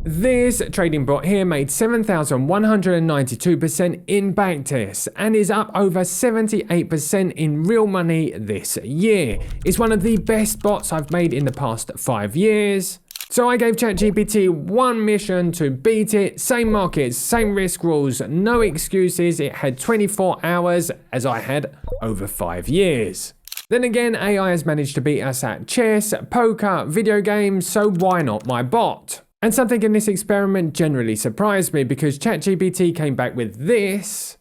This trading bot here made 7,192% in Backtests and is up over 78% in real money this year. It's one of the best bots I've made in the past 5 years. So I gave ChatGPT one mission to beat it, same markets, same risk rules, no excuses. It had 24 hours as I had over 5 years. Then again, AI has managed to beat us at chess, poker, video games, so why not my bot? And something in this experiment generally surprised me because ChatGPT came back with this.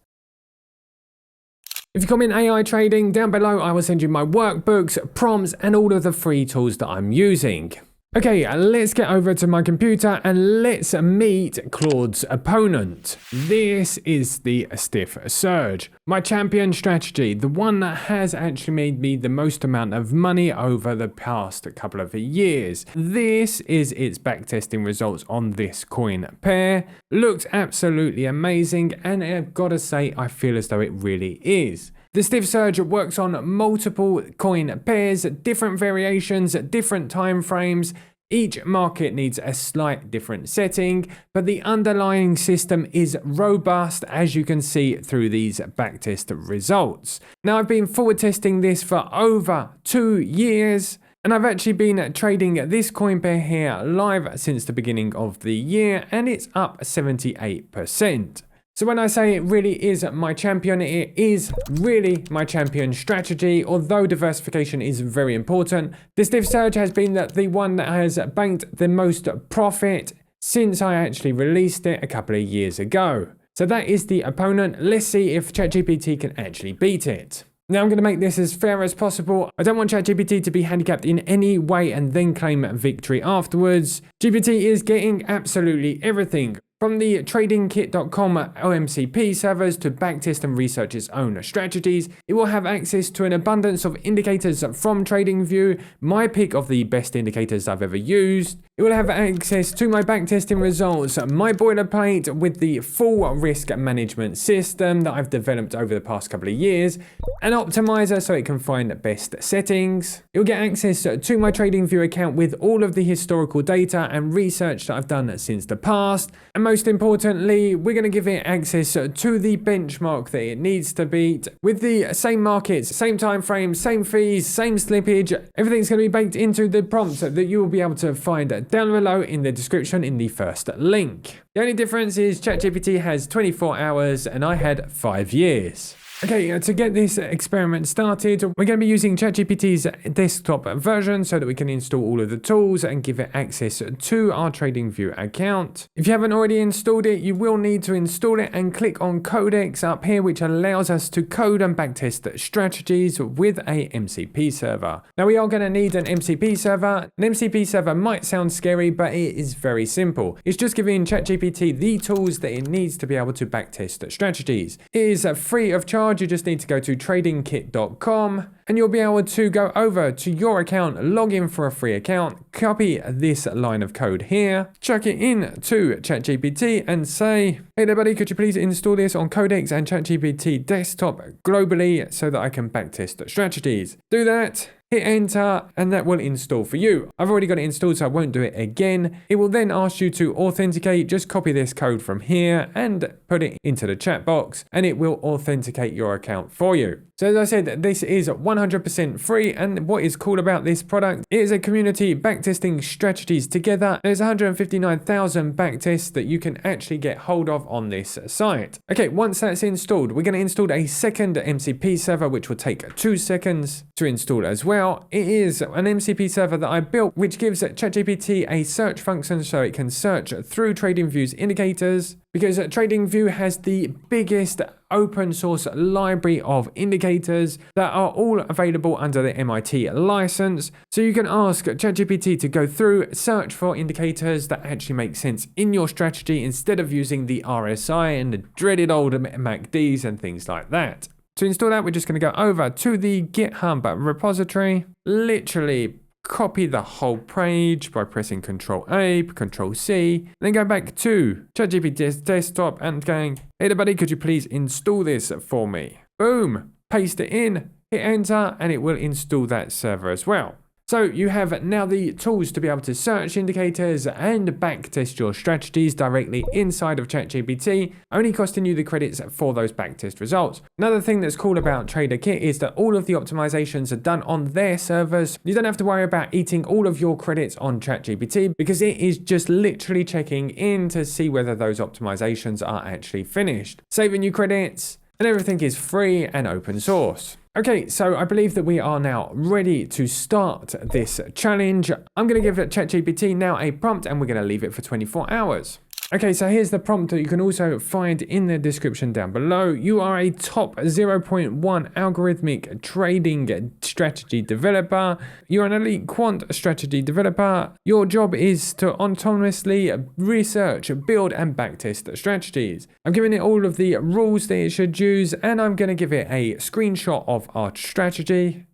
If you comment AI trading, down below I will send you my workbooks, prompts, and all of the free tools that I'm using. Okay, let's get over to my computer and let's meet Claude's opponent. This is the Stiff Surge, my champion strategy, the one that has actually made me the most amount of money over the past couple of years. This is its backtesting results on this coin pair. Looks absolutely amazing, and I've got to say, I feel as though it really is. The Stiff Surge works on multiple coin pairs, different variations, different time frames. Each market needs a slight different setting, but the underlying system is robust, as you can see through these backtest results. Now, I've been forward testing this for over 2 years, and I've actually been trading this coin pair here live since the beginning of the year, and it's up 78%. So when I say it really is my champion, it is really my champion strategy. Although diversification is very important, the Stiff Surge has been the one that has banked the most profit since I actually released it a couple of years ago. So that is the opponent. Let's see if ChatGPT can actually beat it. Now I'm going to make this as fair as possible. I don't want ChatGPT to be handicapped in any way and then claim victory afterwards. GPT is getting absolutely everything. From the TradingKit.com OMCP servers to backtest and research its own strategies, it will have access to an abundance of indicators from TradingView, my pick of the best indicators I've ever used. It will have access to my backtesting results, my boilerplate with the full risk management system that I've developed over the past couple of years, an optimizer so it can find best settings. It will get access to my TradingView account with all of the historical data and research that I've done since the past. And most importantly, we're going to give it access to the benchmark that it needs to beat with the same markets, same time frames, same fees, same slippage. Everything's going to be baked into the prompts that you will be able to find down below in the description in the first link. The only difference is ChatGPT has 24 hours and I had 5 years. Okay, to get this experiment started, we're going to be using ChatGPT's desktop version so that we can install all of the tools and give it access to our TradingView account. If you haven't already installed it, you will need to install it and click on Codex up here, which allows us to code and backtest strategies with a MCP server. Now, we are going to need an MCP server. An MCP server might sound scary, but it is very simple. It's just giving ChatGPT the tools that it needs to be able to backtest strategies. It is free of charge. You just need to go to TradingKit.com and you'll be able to go over to your account, log in for a free account, copy this line of code here, chuck it in to ChatGPT and say, hey there buddy, could you please install this on Codex and ChatGPT desktop globally so that I can backtest strategies. Do that. Hit enter and that will install for you. I've already got it installed so I won't do it again. It will then ask you to authenticate. Just copy this code from here and put it into the chat box and it will authenticate your account for you. So as I said, this is 100% free, and what is cool about this product, it is a community backtesting strategies together. There's 159,000 backtests that you can actually get hold of on this site. Okay, once that's installed, we're going to install a second MCP server, which will take 2 seconds to install as well. It is an MCP server that I built, which gives ChatGPT a search function so it can search through TradingView's indicators, because TradingView has the biggest open source library of indicators that are all available under the MIT license. So you can ask ChatGPT to go through, search for indicators that actually make sense in your strategy instead of using the RSI and the dreaded old MACDs and things like that. To install that, we're just going to go over to the GitHub repository, literally copy the whole page by pressing Ctrl-A, Ctrl-C, then go back to ChatGPT's desktop and going, hey there buddy, could you please install this for me? Boom, paste it in, hit enter, and it will install that server as well. So you have now the tools to be able to search indicators and backtest your strategies directly inside of ChatGPT, only costing you the credits for those backtest results. Another thing that's cool about TradingKit is that all of the optimizations are done on their servers. You don't have to worry about eating all of your credits on ChatGPT because it is just literally checking in to see whether those optimizations are actually finished, saving you credits, and everything is free and open source. Okay, so I believe that we are now ready to start this challenge. I'm going to give ChatGPT now a prompt and we're going to leave it for 24 hours. Okay, so here's the prompt that you can also find in the description down below. You are a top 0.1 algorithmic trading strategy developer. You're an elite quant strategy developer. Your job is to autonomously research, build, and backtest strategies. I'm giving it all of the rules that it should use, and I'm going to give it a screenshot of our strategy.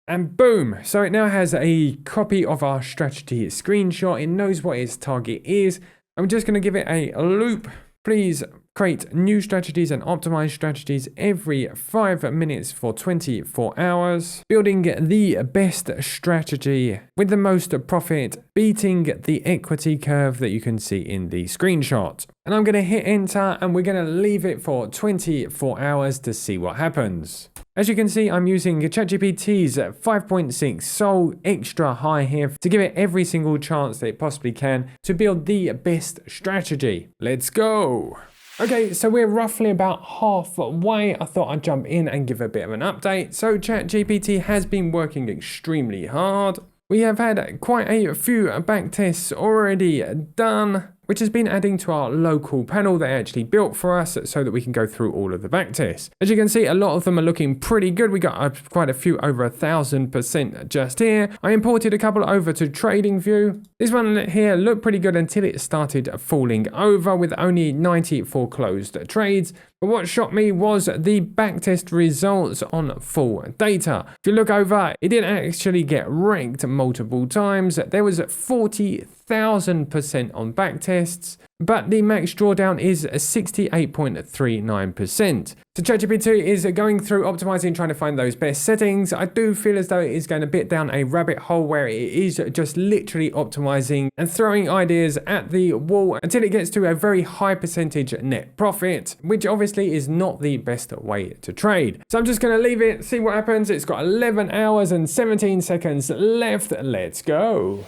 And boom, so it now has a copy of our strategy screenshot. It knows what its target is. I'm just going to give it a loop. Please create new strategies and optimize strategies every 5 minutes for 24 hours. Building the best strategy with the most profit, beating the equity curve that you can see in the screenshot. And I'm going to hit enter and we're going to leave it for 24 hours to see what happens. As you can see, I'm using ChatGPT's 5.6 Sol extra high here to give it every single chance that it possibly can to build the best strategy. Let's go. Okay, so we're roughly about halfway. I thought I'd jump in and give a bit of an update. So ChatGPT has been working extremely hard. We have had quite a few backtests already done, which has been adding to our local panel they actually built for us so that we can go through all of the backtests. As you can see, a lot of them are looking pretty good. We got quite a few over 1,000% just here. I imported a couple over to TradingView. This one here looked pretty good until it started falling over with only 94 closed trades. But what shocked me was the backtest results on full data. If you look over, it didn't actually get wrecked multiple times. There was 40,000% on backtests, but the max drawdown is 68.39%. So ChatGPT is going through optimizing, trying to find those best settings. I do feel as though it is going a bit down a rabbit hole where it is just literally optimizing and throwing ideas at the wall until it gets to a very high percentage net profit, which obviously is not the best way to trade. So I'm just going to leave it, see what happens. It's got 11 hours and 17 seconds left. Let's go.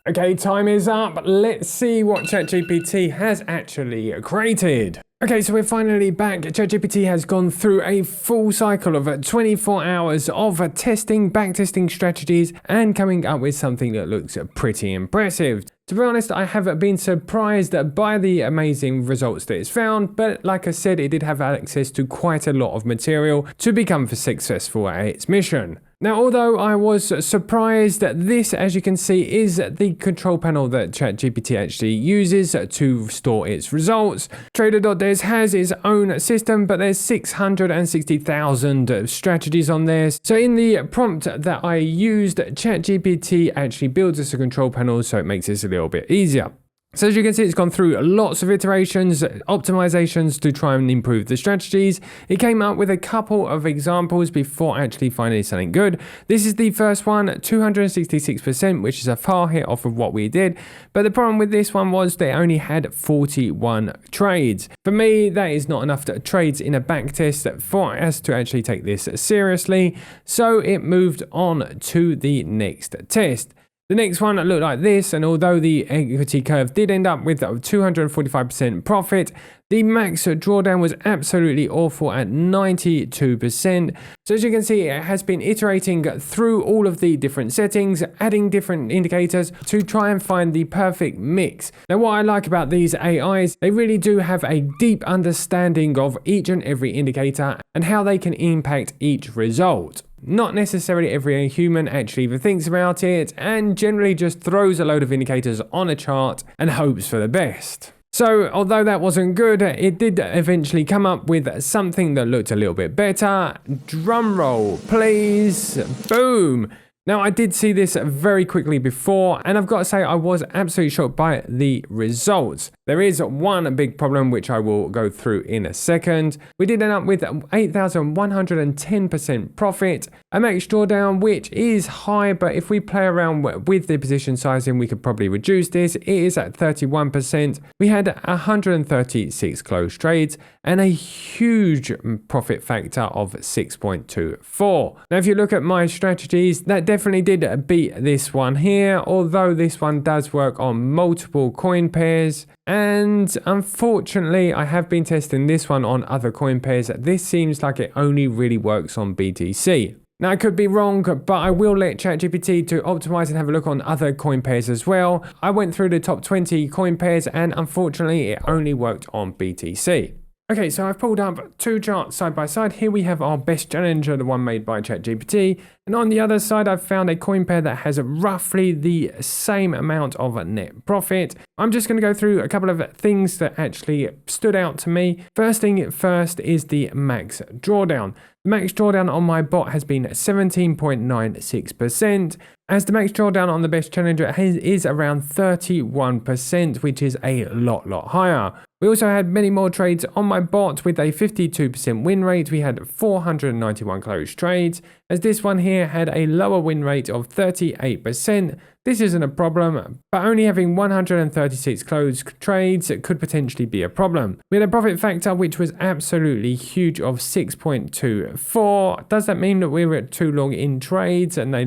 Okay, time is up. Let's see what ChatGPT has actually created. Okay, so we're finally back. ChatGPT has gone through a full cycle of 24 hours of testing, backtesting strategies, and coming up with something that looks pretty impressive. To be honest, I have been surprised by the amazing results that it's found, but like I said, it did have access to quite a lot of material to become successful at its mission. Now, although I was surprised, this, as you can see, is the control panel that ChatGPT actually uses to store its results. Trader.des has its own system, but there's 660,000 strategies on there. So in the prompt that I used, ChatGPT actually builds us a control panel, so it makes this a little bit easier. So as you can see, it's gone through lots of iterations, optimizations to try and improve the strategies. It came up with a couple of examples before actually finding something good. This is the first one, 266%, which is a far hit off of what we did. But the problem with this one was they only had 41 trades. For me, that is not enough trades in a backtest for us to actually take this seriously. So it moved on to the next test. The next one looked like this, and although the equity curve did end up with 245% profit, the max drawdown was absolutely awful at 92%. So as you can see, it has been iterating through all of the different settings, adding different indicators to try and find the perfect mix. Now, what I like about these AIs, they really do have a deep understanding of each and every indicator and how they can impact each result. Not necessarily every human actually even thinks about it, and generally just throws a load of indicators on a chart and hopes for the best. So although that wasn't good, it did eventually come up with something that looked a little bit better. Drum roll, please. Boom. Now, I did see this very quickly before, and I've got to say I was absolutely shocked by the results. There is one big problem which I will go through in a second. We did end up with 8,110% profit, a max drawdown which is high, but if we play around with the position sizing we could probably reduce this. It is at 31%. We had 136 closed trades and a huge profit factor of 6.24. Now if you look at my strategies, that definitely did beat this one here, although this one does work on multiple coin pairs. And unfortunately, I have been testing this one on other coin pairs. This seems like it only really works on BTC. Now, I could be wrong, but I will let ChatGPT to optimize and have a look on other coin pairs as well. I went through the top 20 coin pairs and unfortunately, it only worked on BTC. Okay, so I've pulled up two charts side by side. Here we have our best challenger, the one made by ChatGPT. And on the other side, I've found a coin pair that has roughly the same amount of net profit. I'm just going to go through a couple of things that actually stood out to me. First thing first is the max drawdown. The max drawdown on my bot has been 17.96%, as the max drawdown on the best challenger is around 31%, which is a lot higher. We also had many more trades on my bot with a 52% win rate. We had 491 closed trades, as this one here had a lower win rate of 38%. This isn't a problem, but only having 136 closed trades could potentially be a problem. We had a profit factor which was absolutely huge of 6.24. Does that mean that we were too long in trades and they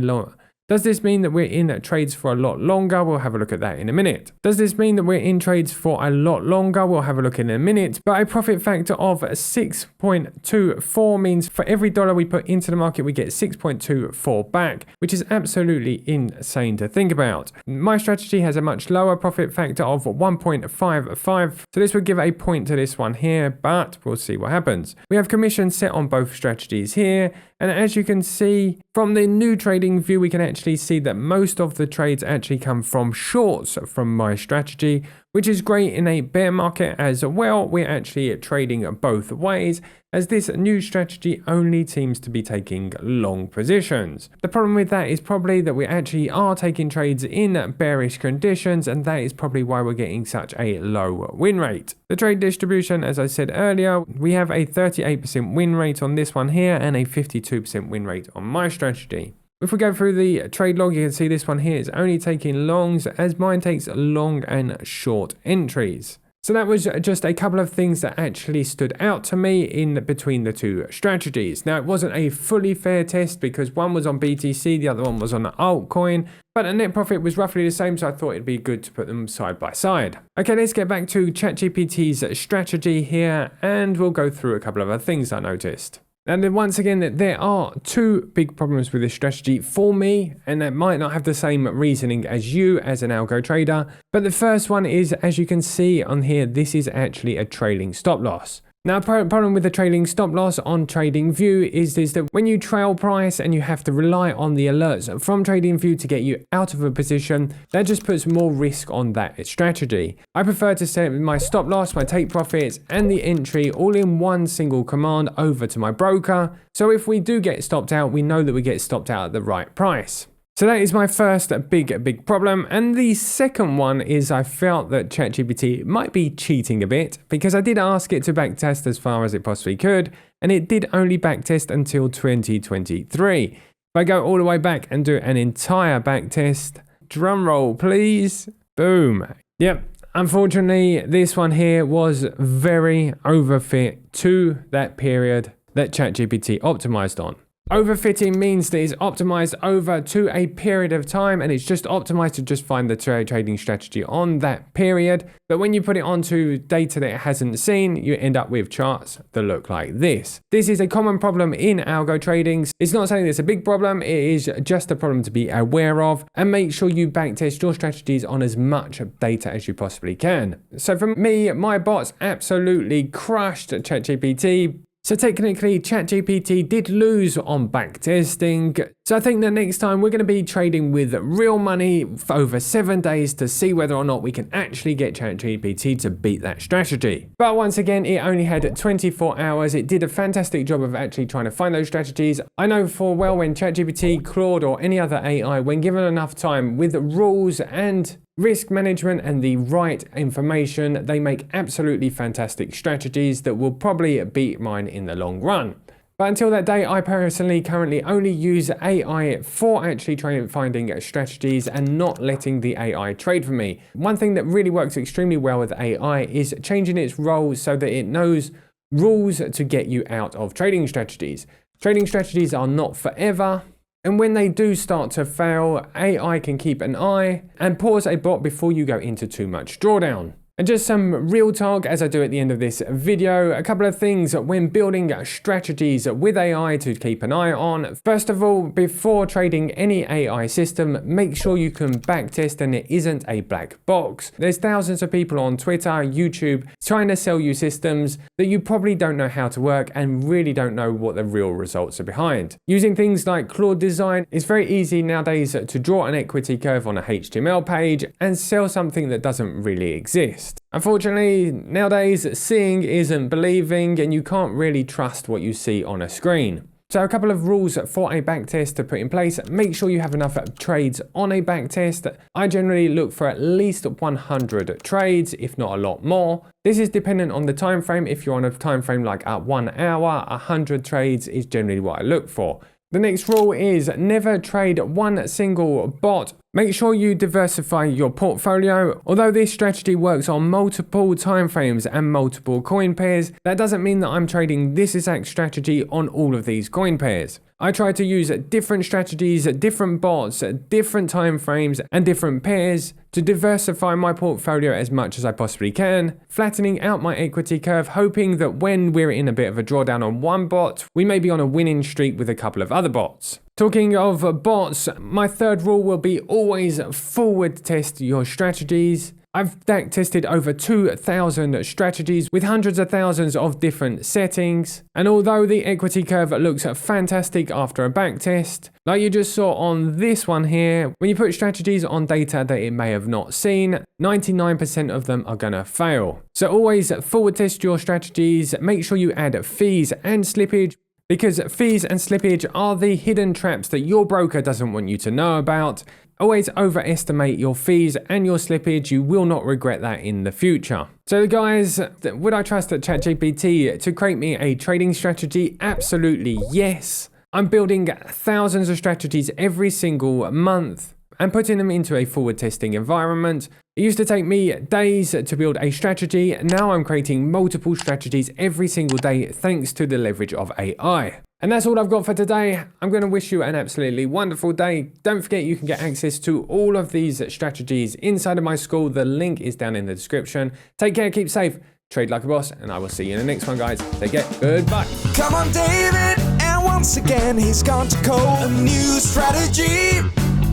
Does this mean that we're in trades for a lot longer? We'll have a look at that in a minute. Does this mean that we're in trades for a lot longer? We'll have a look in a minute. But a profit factor of 6.24 means for every dollar we put into the market, we get 6.24 back, which is absolutely insane to think about. My strategy has a much lower profit factor of 1.55. So this would give a point to this one here, but we'll see what happens. We have commission set on both strategies here. And as you can see from the new TradingView, we can actually see that most of the trades actually come from shorts from my strategy, which is great in a bear market as well. We're actually trading both ways, as this new strategy only seems to be taking long positions. The problem with that is probably that we actually are taking trades in bearish conditions, and that is probably why we're getting such a low win rate. The trade distribution, as I said earlier, we have a 38% win rate on this one here and a 52% win rate on my strategy. If we go through the trade log, you can see this one here is only taking longs, as mine takes long and short entries. So that was just a couple of things that actually stood out to me in between the two strategies. Now, it wasn't a fully fair test because one was on BTC, the other one was on an altcoin, but the net profit was roughly the same, so I thought it'd be good to put them side by side. Okay, let's get back to ChatGPT's strategy here, and we'll go through a couple of other things I noticed. And then once again, there are two big problems with this strategy for me, and that might not have the same reasoning as you as an algo trader. But the first one is, as you can see on here, this is actually a trailing stop loss. Now, problem with the trailing stop loss on TradingView is that when you trail price and you have to rely on the alerts from TradingView to get you out of a position, that just puts more risk on that strategy. I prefer to set my stop loss, my take profits, and the entry all in one single command over to my broker. So if we do get stopped out, we know that we get stopped out at the right price. So that is my first big problem. And the second one is I felt that ChatGPT might be cheating a bit, because I did ask it to backtest as far as it possibly could, and it did only backtest until 2023. If I go all the way back and do an entire backtest, drum roll please, boom. Yep, unfortunately this one here was very overfit to that period that ChatGPT optimized on. Overfitting means that it's optimized over to a period of time, and it's just optimized to just find the trading strategy on that period. But when you put it onto data that it hasn't seen, you end up with charts that look like this. This is a common problem in algo trading. It's not saying it's a big problem, it is just a problem to be aware of, and make sure you backtest your strategies on as much data as you possibly can. So for me, my bots absolutely crushed ChatGPT. So technically, ChatGPT did lose on backtesting. So I think that next time we're going to be trading with real money for over 7 days to see whether or not we can actually get ChatGPT to beat that strategy. But once again, it only had 24 hours. It did a fantastic job of actually trying to find those strategies. I know for well when ChatGPT, Claude or any other AI, when given enough time with rules and risk management and the right information, they make absolutely fantastic strategies that will probably beat mine in the long run. But until that day, I personally currently only use AI for actually finding strategies and not letting the AI trade for me. One thing that really works extremely well with AI is changing its roles so that it knows rules to get you out of trading strategies. Trading strategies are not forever. And when they do start to fail, AI can keep an eye and pause a bot before you go into too much drawdown. And just some real talk as I do at the end of this video, a couple of things when building strategies with AI to keep an eye on. First of all, before trading any AI system, make sure you can backtest and it isn't a black box. There's thousands of people on Twitter, YouTube, trying to sell you systems that you probably don't know how to work and really don't know what the real results are behind. Using things like Claude Design, it's very easy nowadays to draw an equity curve on a HTML page and sell something that doesn't really exist. Unfortunately, nowadays, seeing isn't believing and you can't really trust what you see on a screen. So a couple of rules for a backtest to put in place. Make sure you have enough trades on a backtest. I generally look for at least 100 trades, if not a lot more. This is dependent on the time frame. If you're on a time frame like 1 hour, 100 trades is generally what I look for. The next rule is never trade one single bot. Make sure you diversify your portfolio. Although this strategy works on multiple timeframes and multiple coin pairs, that doesn't mean that I'm trading this exact strategy on all of these coin pairs. I try to use different strategies, different bots, different timeframes, and different pairs to diversify my portfolio as much as I possibly can, flattening out my equity curve, hoping that when we're in a bit of a drawdown on one bot, we may be on a winning streak with a couple of other bots. Talking of bots, my third rule will be always forward test your strategies. I've back tested over 2,000 strategies with hundreds of thousands of different settings. And although the equity curve looks fantastic after a back test, like you just saw on this one here, when you put strategies on data that it may have not seen, 99% of them are gonna fail. So always forward test your strategies, make sure you add fees and slippage, because fees and slippage are the hidden traps that your broker doesn't want you to know about. Always overestimate your fees and your slippage. You will not regret that in the future. So guys, would I trust ChatGPT to create me a trading strategy? Absolutely yes. I'm building thousands of strategies every single month and putting them into a forward testing environment. It used to take me days to build a strategy. Now I'm creating multiple strategies every single day thanks to the leverage of AI. And that's all I've got for today. I'm going to wish you an absolutely wonderful day. Don't forget you can get access to all of these strategies inside of my school. The link is down in the description. Take care, keep safe, trade like a boss, and I will see you in the next one, guys. Take care, goodbye. Come on, David, and once again he's gone to code a new strategy.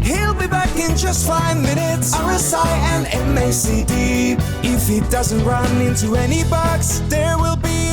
He'll be back in just 5 minutes. RSI and MACD. If he doesn't run into any bugs, there will be